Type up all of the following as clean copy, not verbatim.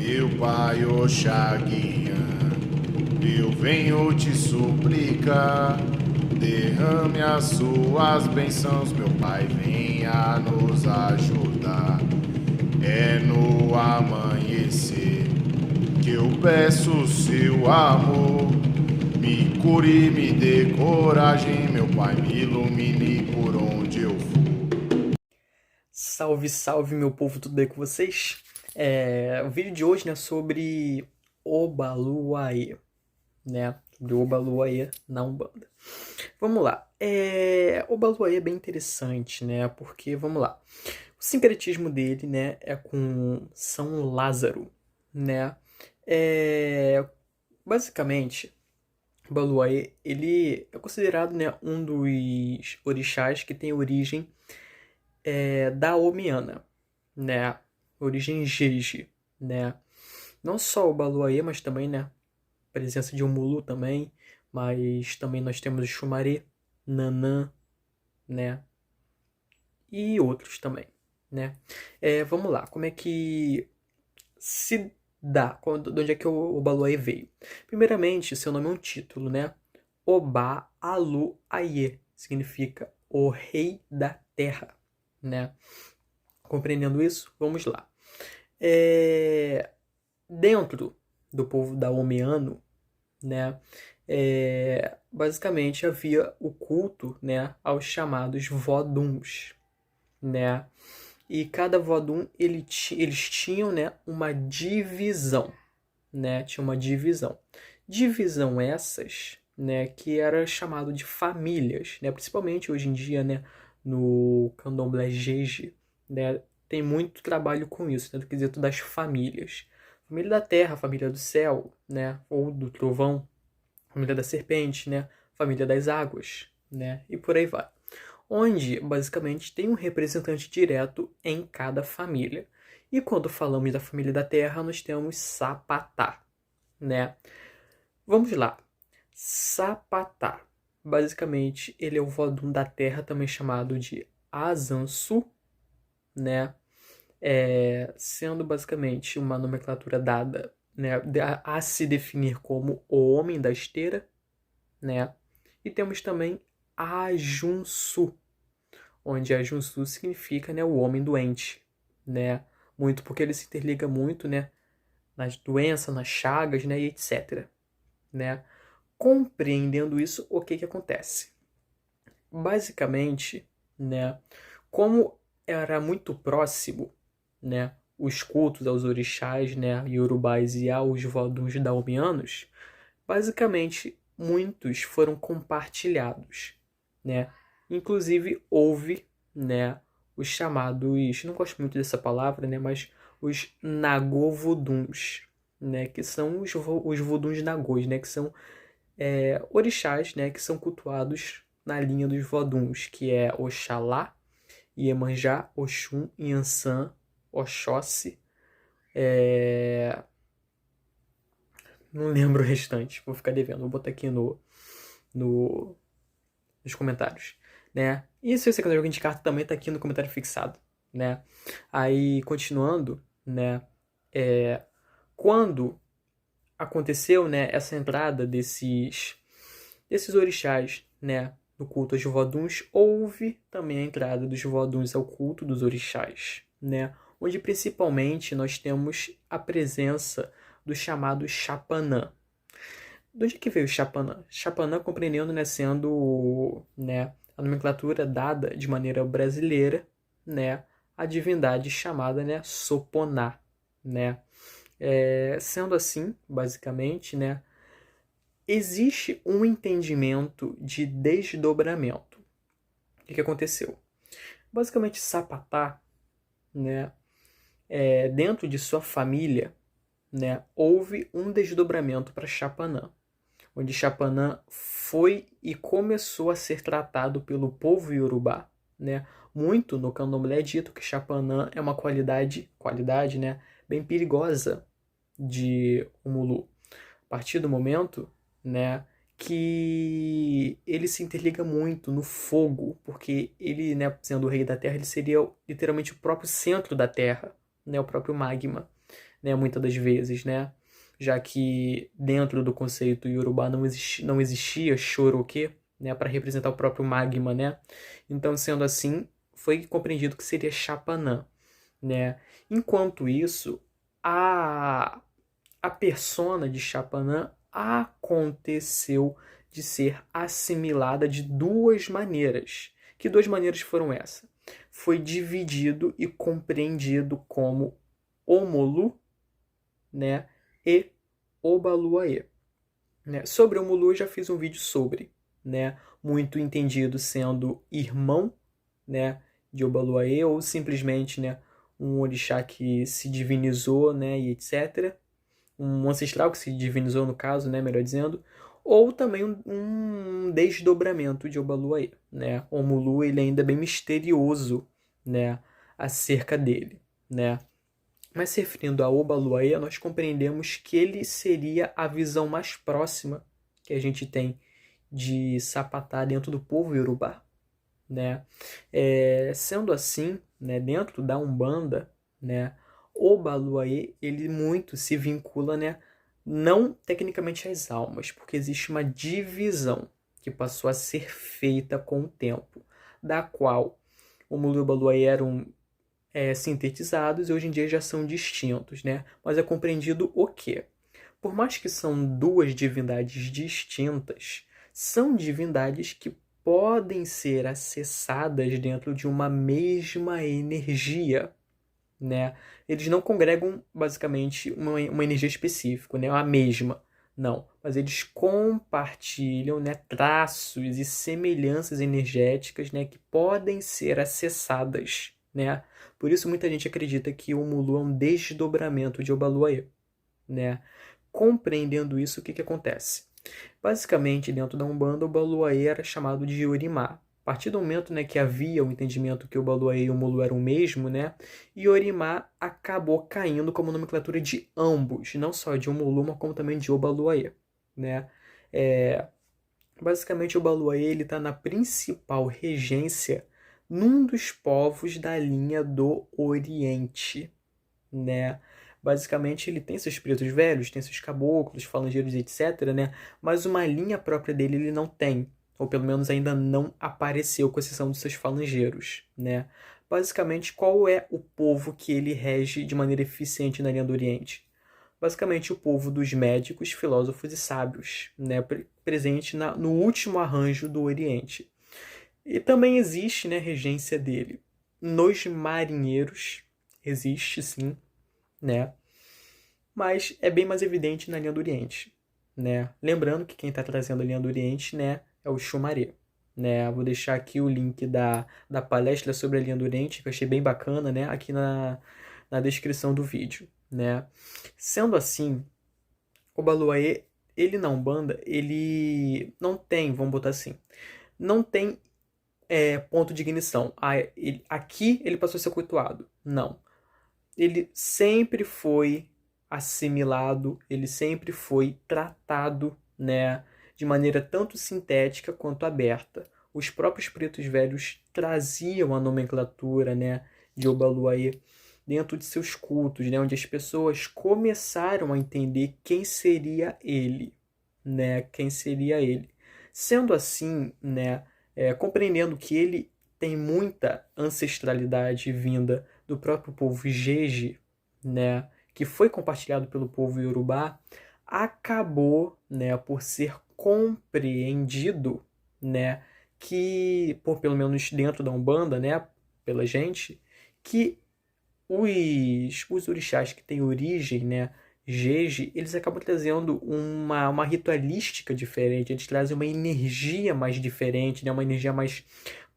Meu pai Oxaguian, eu venho te suplicar, derrame as suas bênçãos, meu pai, venha nos ajudar. É no amanhecer que eu peço seu amor, me cure, me dê coragem, meu pai, me ilumine por onde eu for. Salve, salve, meu povo, tudo bem com vocês? O vídeo de hoje, né, sobre Obaluayê, né? Sobre Obaluayê na Umbanda. Vamos lá. Obaluayê é bem interessante, né? Porque, vamos lá. O sincretismo dele, né, é com São Lázaro, né? É, basicamente, Obaluayê, ele é considerado, né, um dos orixás que tem origem da Omiana, né? Origem Jeje, né? Não só o Baluayê, mas também, né? Presença de Omulu também, mas também nós temos o Xumaré, Nanã, né? E outros também, né? Vamos lá, como é que se dá? De onde é que o Baluayê veio? Primeiramente, seu nome é um título, né? Oba Alu Aie significa o rei da terra, né? Compreendendo isso, vamos lá. Dentro do povo daomeano, né, basicamente havia o culto, né, aos chamados voduns, né, e cada vodun eles tinham, né, uma divisão, né, tinha uma divisão essas, né, que era chamado de famílias, né, principalmente hoje em dia, né, no candomblé Jeje, né, tem muito trabalho com isso, né, do quesito das famílias. Família da terra, família do céu, né, ou do trovão, família da serpente, né, família das águas, né, e por aí vai. Onde, basicamente, tem um representante direto em cada família. E quando falamos da família da terra, nós temos Sapatá, né? Vamos lá. Sapatá. Basicamente, ele é o vodun da terra, também chamado de Azansu, né? Sendo basicamente uma nomenclatura dada, né, a se definir como o homem da esteira, né? E temos também Ajunsu, onde Ajunsu significa, né, o homem doente, né? Muito porque ele se interliga muito, né, nas doenças, nas chagas, né, e etc, né? Compreendendo isso, o que que acontece? Basicamente, né, como era muito próximo, né, os cultos aos orixás, né, iorubais e aos voduns daomianos, basicamente muitos foram compartilhados, né? Inclusive houve, né, os chamados, não gosto muito dessa palavra, né, mas os nagovoduns, né, que são os voduns nagôs, né, que são orixás, né, que são cultuados na linha dos voduns, que é Oxalá, Iemanjá, Oxum, Inhansã, Oxóssi, não lembro o restante, vou ficar devendo, vou botar aqui no, nos comentários, né? E se você quiser jogar de carta também tá aqui no comentário fixado, né? Aí, continuando, né? Quando aconteceu, né, essa entrada desses orixás, né, no culto aos voduns, houve também a entrada dos voduns ao culto dos orixás, né, onde principalmente nós temos a presença do chamado Chapanã. De onde é que veio o Chapanã? Chapanã compreendendo, né, sendo, né, a nomenclatura dada de maneira brasileira, né, a divindade chamada, né, Soponá, né. Sendo assim, basicamente, né, existe um entendimento de desdobramento. O que aconteceu? Basicamente, Sapatá, né, dentro de sua família, né, houve um desdobramento para Chapanã, onde Chapanã foi e começou a ser tratado pelo povo iorubá, né? Muito no candomblé é dito que Chapanã é uma qualidade, né, bem perigosa de Omulu. A partir do momento, né, que ele se interliga muito no fogo, porque ele, né, sendo o rei da terra, ele seria literalmente o próprio centro da terra, né, o próprio magma, né, muitas das vezes, né? Já que dentro do conceito Yorubá não existia Choroquê, né, para representar o próprio magma, né? Então, sendo assim, foi compreendido que seria Chapanã, né? Enquanto isso, a persona de Chapanã aconteceu de ser assimilada de duas maneiras. Que duas maneiras foram essas? Foi dividido e compreendido como Omolu, né, e Obaluaê. Né? Sobre Omolu eu já fiz um vídeo sobre, né, muito entendido sendo irmão, né, de Obaluaê, ou simplesmente, né, um orixá que se divinizou, né, e etc. Um ancestral que se divinizou no caso, né, melhor dizendo, ou também um desdobramento de Obaluaê, né? O Mulu, ele ainda é bem misterioso, né, acerca dele, né? Mas se referindo a Obaluaê, nós compreendemos que ele seria a visão mais próxima que a gente tem de Sapatá dentro do povo Yorubá, né? Sendo assim, né, dentro da Umbanda, né, o Baluaê, ele muito se vincula, né, não tecnicamente às almas, porque existe uma divisão que passou a ser feita com o tempo, da qual o Mulu e o Baluaê eram sintetizados e hoje em dia já são distintos, né? Mas é compreendido o quê? Por mais que são duas divindades distintas, são divindades que podem ser acessadas dentro de uma mesma energia, né? Eles não congregam basicamente uma energia específica, né? A mesma, não. Mas eles compartilham, né, traços e semelhanças energéticas, né, que podem ser acessadas, né? Por isso muita gente acredita que o Mulu é um desdobramento de Obaluaê, né? Compreendendo isso, o que acontece? Basicamente, dentro da Umbanda, o Baluaê era chamado de Yorimá. A partir do momento, né, que havia o entendimento que o Baluaê e o Mulu eram o mesmo, né, Yorimá acabou caindo como nomenclatura de ambos, não só de Omulu, mas como também de Obaluaê, né? Basicamente, o Baluaê está na principal regência num dos povos da linha do Oriente, né? Basicamente, ele tem seus pretos velhos, tem seus caboclos, falangeiros, etc, né? Mas uma linha própria dele ele não tem, ou pelo menos ainda não apareceu, com exceção dos seus falangeiros, né? Basicamente, qual é o povo que ele rege de maneira eficiente na linha do Oriente? Basicamente, o povo dos médicos, filósofos e sábios, né? Presente no último arranjo do Oriente. E também existe, né, regência dele nos marinheiros, existe sim, né? Mas é bem mais evidente na linha do Oriente, né? Lembrando que quem está trazendo a linha do Oriente, né, é o Xumaré, né? Vou deixar aqui o link da palestra sobre a linha do Oriente, que eu achei bem bacana, né, aqui na descrição do vídeo, né? Sendo assim, o Baluaê, ele na Umbanda, ele não tem, vamos botar assim, não tem ponto de ignição. Aqui ele passou a ser cultuado. Não. Ele sempre foi assimilado, ele sempre foi tratado, né, de maneira tanto sintética quanto aberta. Os próprios pretos velhos traziam a nomenclatura, né, de Obaluaê dentro de seus cultos, né, onde as pessoas começaram a entender quem seria ele, né, quem seria ele. Sendo assim, né, compreendendo que ele tem muita ancestralidade vinda do próprio povo Jeje, né, que foi compartilhado pelo povo Yorubá, acabou, né, por ser compreendido, né, que, pelo menos dentro da Umbanda, né, pela gente, que os orixás que têm origem, né, Jeje, eles acabam trazendo uma ritualística diferente, eles trazem uma energia mais diferente, né, uma energia mais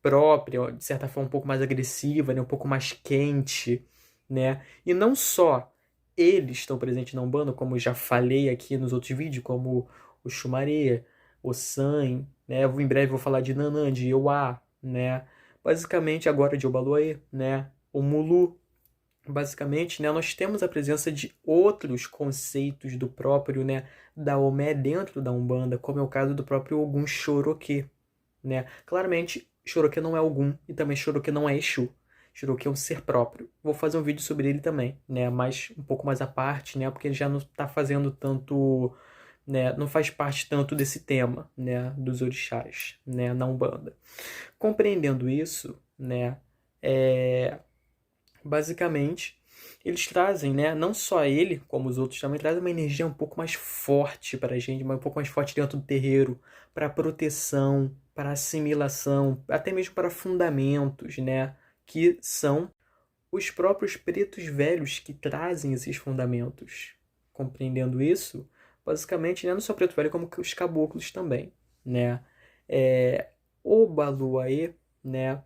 própria, de certa forma um pouco mais agressiva, né, um pouco mais quente, né? E não só eles estão presentes na Umbanda, como eu já falei aqui nos outros vídeos, como o Xumaré, o San, né? Em breve vou falar de Nanã, de Euá, né? Basicamente agora de Obaluaê, né? O Mulu. Basicamente, né, nós temos a presença de outros conceitos do próprio, né, da Omé dentro da Umbanda, como é o caso do próprio Ogum Xoroquê, né? Claramente, Xoroquê não é Ogum e também Xoroquê não é Exu. Jurou que é um ser próprio. Vou fazer um vídeo sobre ele também, né? Mas um pouco mais à parte, né? Porque ele já não está fazendo tanto, né? Não faz parte tanto desse tema, né? Dos orixás, né? Na Umbanda. Compreendendo isso, né? Basicamente, eles trazem, né? Não só ele, como os outros também, trazem uma energia um pouco mais forte para a gente, um pouco mais forte dentro do terreiro, para proteção, para assimilação, até mesmo para fundamentos, né? Que são os próprios pretos velhos que trazem esses fundamentos. Compreendendo isso, basicamente, né, não só preto velho, como os caboclos também, né? O Baluaê, né,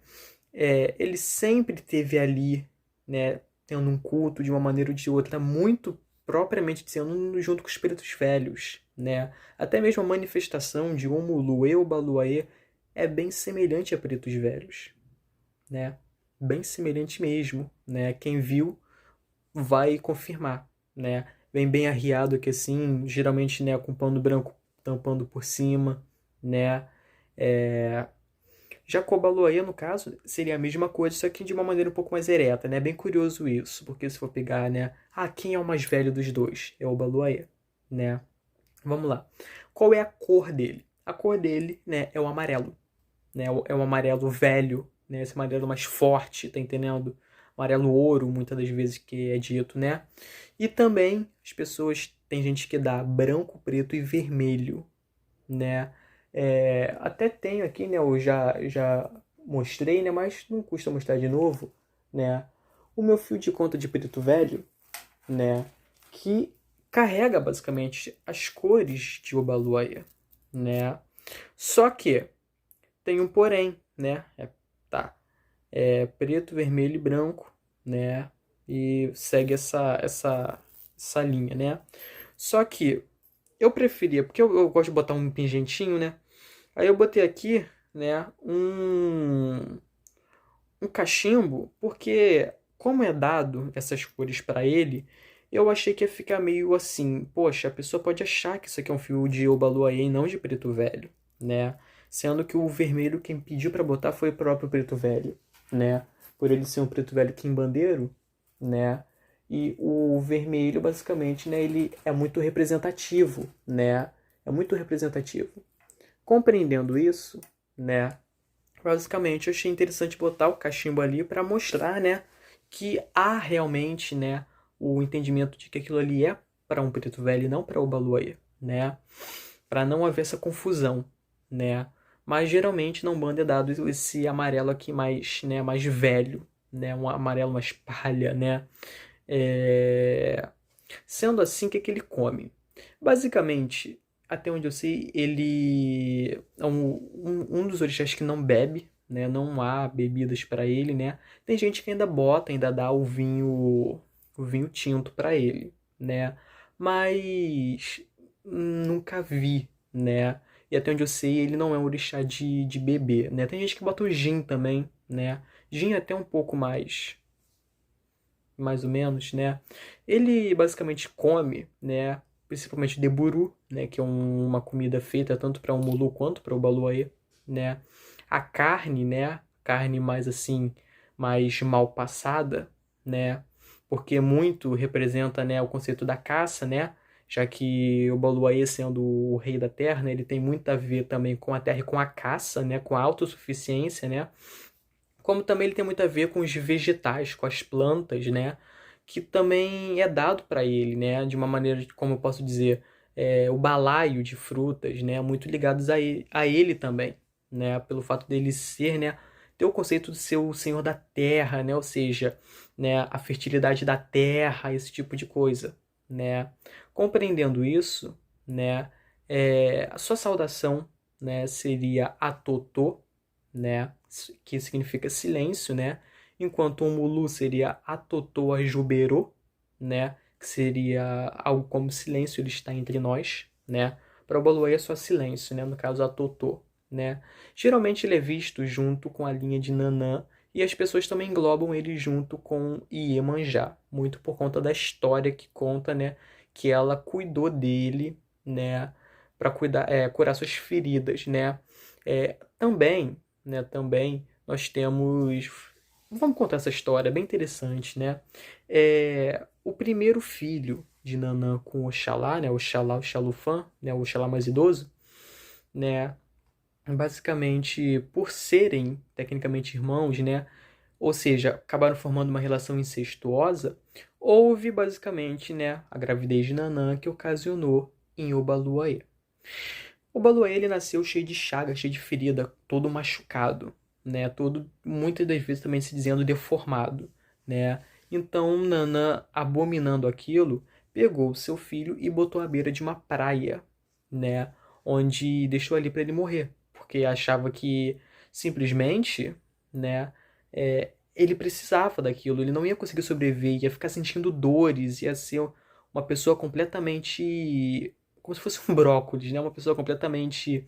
ele sempre teve ali, né, tendo um culto de uma maneira ou de outra, muito propriamente dizendo, junto com os pretos velhos, né? Até mesmo a manifestação de Omuluê ou Baluaê é bem semelhante a pretos velhos, né? Bem semelhante mesmo, né? Quem viu vai confirmar, né? Vem bem arriado aqui assim, geralmente, né, com pano branco tampando por cima, né? Jacobaloia, no caso, seria a mesma coisa, só que de uma maneira um pouco mais ereta, né? Bem curioso isso, porque se for pegar, né? Quem é o mais velho dos dois? É o Baluaê, né? Vamos lá. Qual é a cor dele? A cor dele, né, é o amarelo, né? É o amarelo velho, né? Esse amarelo mais forte, tá entendendo? Amarelo ouro, muitas das vezes que é dito, né? E também as pessoas, tem gente que dá branco, preto e vermelho, né? Até tenho aqui, né? Eu já mostrei, né? Mas não custa mostrar de novo, né? O meu fio de conta de preto velho, né? Que carrega basicamente as cores de Obaluaia, né? Só que tem um porém, né? É preto, vermelho e branco, né? E segue essa linha, né? Só que eu preferia, porque eu gosto de botar um pingentinho, né? Aí eu botei aqui, né, um cachimbo, porque como é dado essas cores para ele, eu achei que ia ficar meio assim, poxa, a pessoa pode achar que isso aqui é um fio de Obaluayê e não de preto velho, né? Sendo que o vermelho quem pediu para botar foi o próprio preto velho, né? Por ele ser um preto velho quimbandeiro, né? E o vermelho, basicamente, né, ele é muito representativo, né? É muito representativo. Compreendendo isso, né? Basicamente, eu achei interessante botar o cachimbo ali para mostrar, né, que há realmente, né, o entendimento de que aquilo ali é para um preto velho e não para o Baluaia, né? Para não haver essa confusão, né? Mas geralmente na Umbanda é dado esse amarelo aqui mais, né, mais velho, né, um amarelo mais palha, né? Sendo assim, o que é que ele come? Basicamente, até onde eu sei, ele é um dos orixás que não bebe, né? Não há bebidas para ele, né? Tem gente que ainda bota, ainda dá o vinho tinto para ele, né? Mas nunca vi, né? E até onde eu sei, ele não é um orixá de beber, né? Tem gente que bota o gin também, né? Gin é até um pouco mais ou menos, né? Ele basicamente come, né? Principalmente deburu, né? Que é uma comida feita tanto para o Mulu quanto para o Baluaê, né? A carne, né? Carne mais assim, mais mal passada, né? Porque muito representa, né, o conceito da caça, né? Já que o Baluaê sendo o rei da terra, né, ele tem muito a ver também com a terra e com a caça, né? Com a autossuficiência, né? Como também ele tem muito a ver com os vegetais, com as plantas, né? Que também é dado para ele, né? De uma maneira, como eu posso dizer, o balaio de frutas, né? Muito ligados a ele também, né? Pelo fato dele ser, né? Ter o conceito de ser o senhor da terra, né? Ou seja, né? A fertilidade da terra, esse tipo de coisa, né? Compreendendo isso, né? A sua saudação, né? Seria Atotô, né? Que significa silêncio, né? Enquanto o Mulu seria Atotoa Juberô, né? Que seria algo como silêncio, ele está entre nós, né? Para o Baluai é só silêncio, né? No caso, Atotô, né? Geralmente ele é visto junto com a linha de Nanã e as pessoas também englobam ele junto com Iemanjá, muito por conta da história que conta, né? Que ela cuidou dele, né? Para curar suas feridas, né? Também, né? Também nós temos vamos contar essa história, é bem interessante, né? O primeiro filho de Nanã com Oxalá, né? Oxalá, o Xalufã, né? O Oxalá mais idoso, né? Basicamente, por serem tecnicamente irmãos, né? Ou seja, acabaram formando uma relação incestuosa, houve basicamente, né, a gravidez de Nanã que ocasionou em Obaluaê. Obaluaê ele nasceu cheio de chaga, cheio de ferida, todo machucado, né, todo muitas das vezes também se dizendo deformado, né? Então Nanã, abominando aquilo, pegou o seu filho e botou à beira de uma praia, né, onde deixou ali para ele morrer, porque achava que simplesmente, né, ele precisava daquilo, ele não ia conseguir sobreviver, ia ficar sentindo dores, ia ser uma pessoa completamente, como se fosse um brócolis, né? Uma pessoa completamente,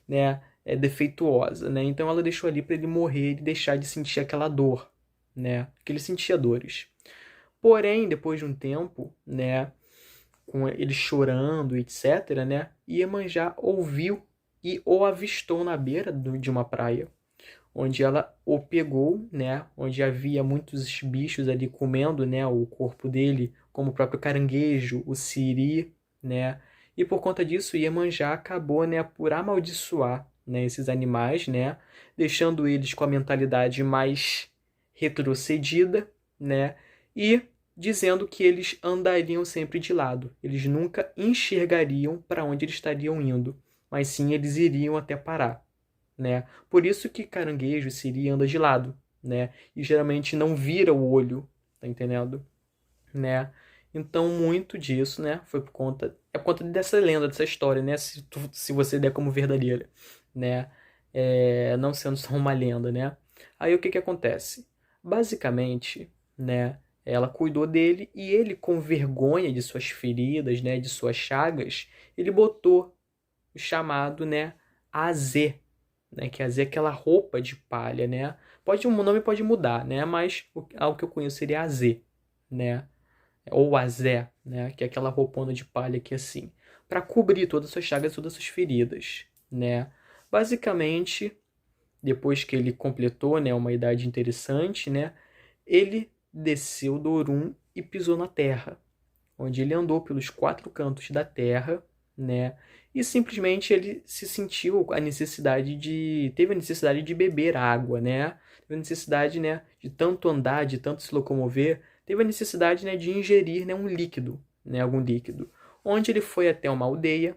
né, defeituosa, né? Então ela deixou ali para ele morrer e deixar de sentir aquela dor, né? Porque ele sentia dores. Porém, depois de um tempo, né, com ele chorando, etc, né, Iemanjá ouviu e o avistou na beira de uma praia, onde ela o pegou, né, onde havia muitos bichos ali comendo, né, o corpo dele, como o próprio caranguejo, o siri, né, e por conta disso Iemanjá acabou, né, por amaldiçoar, né, esses animais, né, deixando eles com a mentalidade mais retrocedida, né, e dizendo que eles andariam sempre de lado, eles nunca enxergariam para onde eles estariam indo, mas sim eles iriam até Pará, né? Por isso que caranguejo, siri anda de lado, né? E geralmente não vira o olho, tá entendendo? Né? Então muito disso, né, foi por conta dessa lenda, dessa história, né, se você der como verdadeira, né? Não sendo só uma lenda, né? Aí o que que acontece? Basicamente, né, ela cuidou dele e ele, com vergonha de suas feridas, né, de suas chagas, ele botou o chamado, né, Azê, né, que é aquela roupa de palha, né? O nome pode mudar, né? Mas algo que eu conheço seria Azê, né? Ou Azé, né? Que é aquela roupona de palha que é assim, para cobrir todas as suas chagas, todas as suas feridas, né? Basicamente, depois que ele completou, né, uma idade interessante, né, ele desceu do Orum e pisou na terra, onde ele andou pelos quatro cantos da terra, né? E simplesmente ele se sentiu a necessidade teve a necessidade de beber água, né? Teve a necessidade, né, de tanto andar, de tanto se locomover, teve a necessidade, né, de ingerir, né, um líquido, né, algum líquido. Onde ele foi até uma aldeia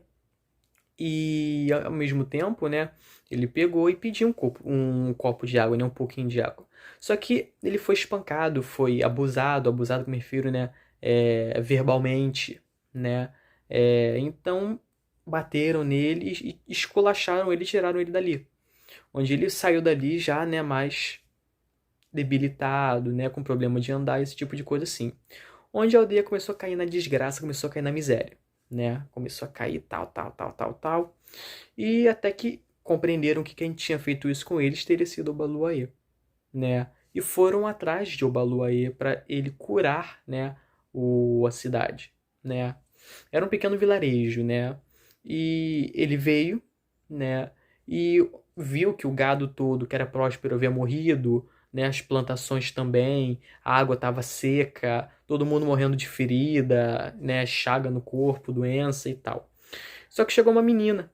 e ao mesmo tempo, né, ele pegou e pediu um copo de água, né, um pouquinho de água. Só que ele foi espancado, foi abusado que me refiro, né, verbalmente, né? Então bateram nele e esculacharam ele, e tiraram ele dali. Onde ele saiu dali já, né, mais debilitado, né, com problema de andar, esse tipo de coisa assim. Onde a aldeia começou a cair na desgraça, começou a cair na miséria, né? Começou a cair tal. E até que compreenderam que quem tinha feito isso com eles teria sido o Baluaê, né? E foram atrás de Obaluaê para ele curar, né, a cidade, né? Era um pequeno vilarejo, né? E ele veio, né, e viu que o gado todo, que era próspero, havia morrido, né, as plantações também, a água estava seca, todo mundo morrendo de ferida, né, chaga no corpo, doença e tal. Só que chegou uma menina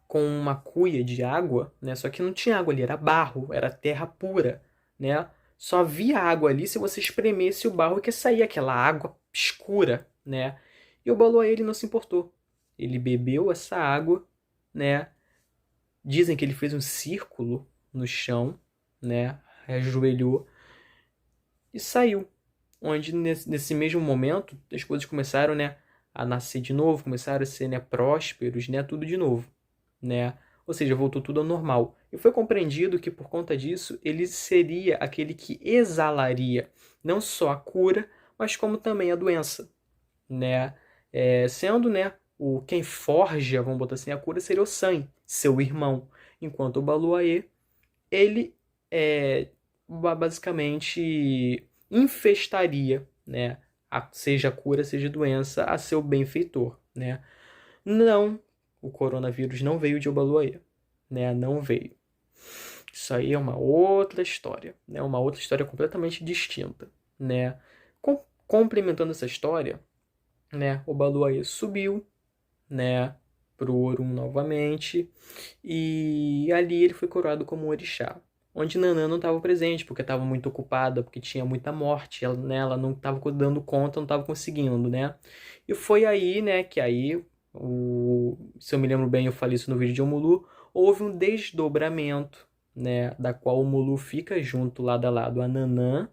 com uma cuia de água, né? Só que não tinha água ali, era barro, era terra pura, né? Só havia água ali se você espremesse o barro que saía aquela água escura, né? E o Baluaê, ele não se importou. Ele bebeu essa água, né? Dizem que ele fez um círculo no chão, né? Ajoelhou e saiu. Onde nesse mesmo momento as coisas começaram, né, a nascer de novo, começaram a ser, né, prósperos, né, tudo de novo, né? Ou seja, voltou tudo ao normal. E foi compreendido que por conta disso ele seria aquele que exalaria não só a cura, mas como também a doença, né? Sendo, né, quem forja, vamos botar assim, a cura seria o San, seu irmão, enquanto o Baluaê, ele basicamente infestaria, né, seja a cura, seja a doença, a seu benfeitor, né? Não, o coronavírus não veio de Obaluaê, né? Não veio. Isso aí é uma outra história, né? Uma outra história completamente distinta, né? Complementando essa história, né? Obaluaê subiu, né? Pro Orum novamente e ali ele foi coroado como um orixá. Onde Nanã não estava presente, porque estava muito ocupada, porque tinha muita morte, ela, né, ela não estava dando conta, não estava conseguindo, né? E foi aí, né, que aí, se eu me lembro bem, eu falei isso no vídeo de Omulu, houve um desdobramento, né, da qual o Omulu fica junto lado a lado a Nanã,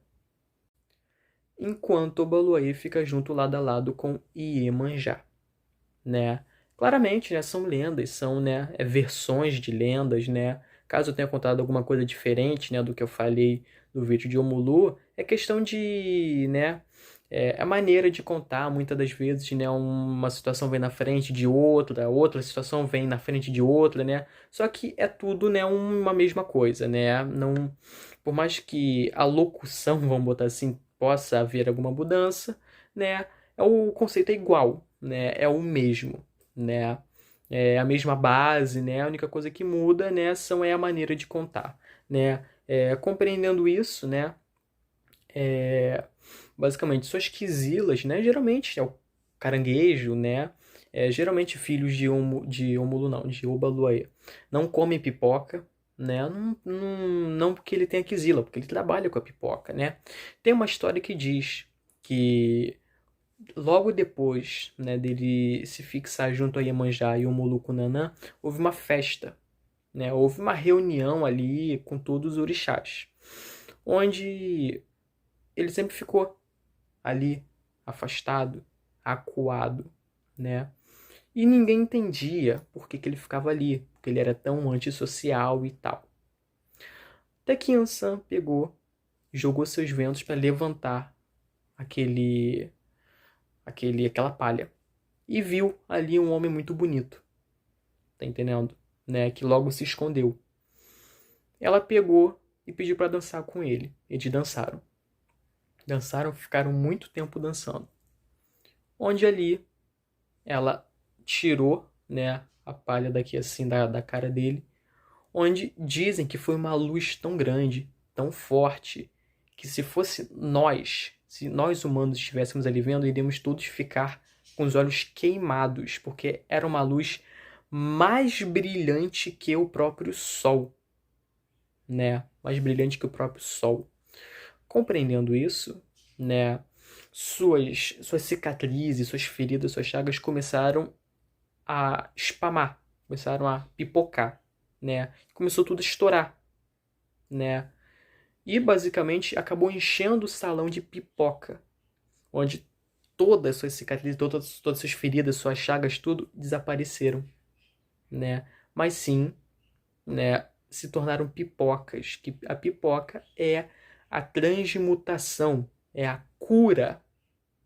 enquanto o Obaluaê fica junto lado a lado com Iemanjá, né? Claramente, né, são lendas, são, né, versões de lendas, né? Caso eu tenha contado alguma coisa diferente, né, do que eu falei no vídeo de Omulu, é questão de, né, a maneira de contar, muitas das vezes, né, uma situação vem na frente de outra, outra situação vem na frente de outra, né? Só que é tudo, né, uma mesma coisa, né? Não, por mais que a locução, vamos botar assim, possa haver alguma mudança, né? O conceito é igual, né? É o mesmo, né? É a mesma base, né? A única coisa que muda, né, é a maneira de contar, né? Compreendendo isso, né? Basicamente, suas quisilas, né? Geralmente é o caranguejo, né? Geralmente filhos de Ómulo não, de Obaluaê. Não come pipoca, né? Não porque ele tem a quisila, porque ele trabalha com a pipoca, né? Tem uma história que diz que logo depois, né, dele se fixar junto a Iemanjá e o Moluco Nanã, houve uma festa, né? Houve uma reunião ali com todos os orixás, onde ele sempre ficou ali, afastado, acuado, né? E ninguém entendia por que ele ficava ali, porque ele era tão antissocial e tal. Até que Yansan pegou, jogou seus ventos para levantar aquela palha. E viu ali um homem muito bonito. Tá entendendo? Né? Que logo se escondeu. Ela pegou e pediu para dançar com ele. Eles dançaram. Dançaram, ficaram muito tempo dançando. Onde ali ela tirou, né, a palha daqui assim da cara dele. Onde dizem que foi uma luz tão grande, tão forte, que se nós humanos estivéssemos ali vendo, iríamos todos ficar com os olhos queimados, porque era uma luz mais brilhante que o próprio sol, né? Mais brilhante que o próprio sol. Compreendendo isso, né? Suas cicatrizes, suas feridas, suas chagas começaram a espamar, começaram a pipocar, né? Começou tudo a estourar, né? E basicamente acabou enchendo o salão de pipoca, onde todas as suas cicatrizes, todas as suas feridas, suas chagas, tudo desapareceram, né? Mas sim, né, se tornaram pipocas, que a pipoca é a transmutação, é a cura,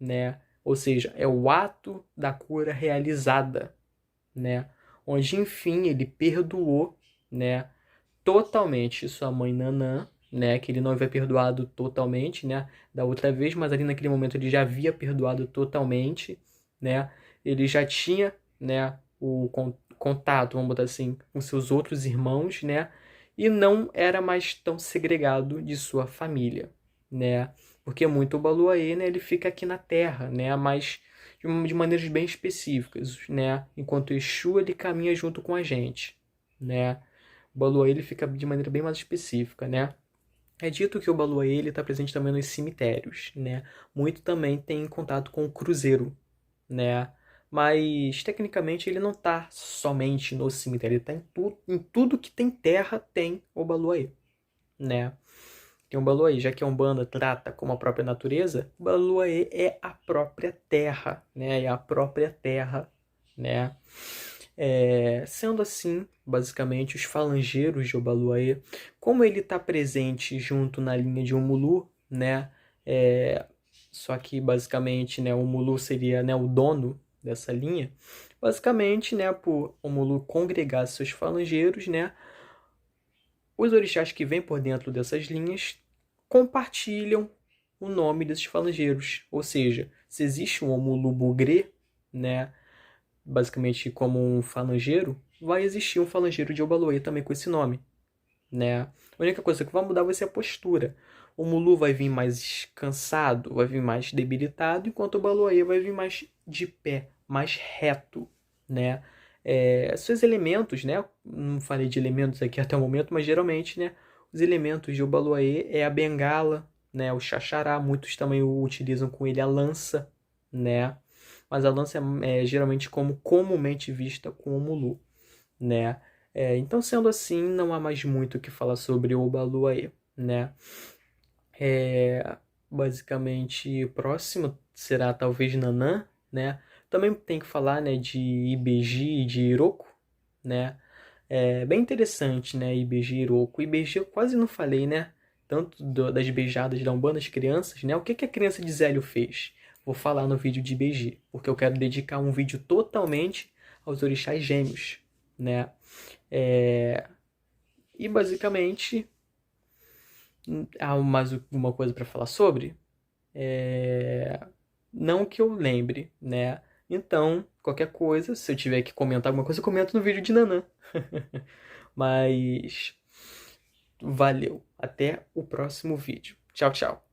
né? Ou seja, é o ato da cura realizada, né? Onde enfim ele perdoou, né, totalmente sua mãe Nanã, né, que ele não havia perdoado totalmente, né, da outra vez, mas ali naquele momento ele já havia perdoado totalmente, né? Ele já tinha, né, o contato, vamos botar assim, com seus outros irmãos, né? E não era mais tão segregado de sua família, né? Porque muito o Baluaê, né, ele fica aqui na Terra, né, mas de maneiras bem específicas, né? Enquanto Exu ele caminha junto com a gente, né? O Baluaê ele fica de maneira bem mais específica, né? É dito que o Baluaê ele está presente também nos cemitérios, né? Muito também tem contato com o cruzeiro, né? Mas tecnicamente ele não está somente no cemitério, ele está em tudo que tem terra tem o Baluaê, né? Tem o Baluaê, já que a Umbanda trata como a própria natureza, o Baluaê é a própria terra, né? É a própria terra, né? Sendo assim, basicamente, os falangeiros de Obaluaê, como ele está presente junto na linha de Omulu, né? Só que basicamente, né, o Omulu seria, né, o dono dessa linha. Basicamente, né, por Omulu congregar seus falangeiros, né, os orixás que vêm por dentro dessas linhas compartilham o nome desses falangeiros. Ou seja, se existe um Omulu Bugre, né, basicamente como um falangeiro, vai existir um falangeiro de Obaluaê também com esse nome, né? A única coisa que vai mudar vai ser a postura. O Mulu vai vir mais cansado, vai vir mais debilitado, enquanto o Baloaê vai vir mais de pé, mais reto, né? Seus elementos, né? Não falei de elementos aqui até o momento, mas geralmente, né? Os elementos de Obaloaê é a bengala, né? O xaxará, muitos também utilizam com ele a lança, né? Mas a lança é geralmente como comumente vista com o Mulu, né? Então, sendo assim, não há mais muito o que falar sobre o Obaloaê, né? Basicamente, próximo será talvez Nanã, né? Também tem que falar, né, de Ibeji e de Iroko, né? É bem interessante, né, Ibeji e Iroko. Ibeji eu quase não falei, né? Tanto das beijadas da Umbanda das crianças, né? O que a criança de Zélio fez? Vou falar no vídeo de Ibeji, porque eu quero dedicar um vídeo totalmente aos orixás gêmeos, né? E basicamente, há mais alguma coisa para falar sobre? Não que eu lembre, né? Então, qualquer coisa, se eu tiver que comentar alguma coisa, eu comento no vídeo de Nanã. Mas valeu. Até o próximo vídeo. Tchau, tchau.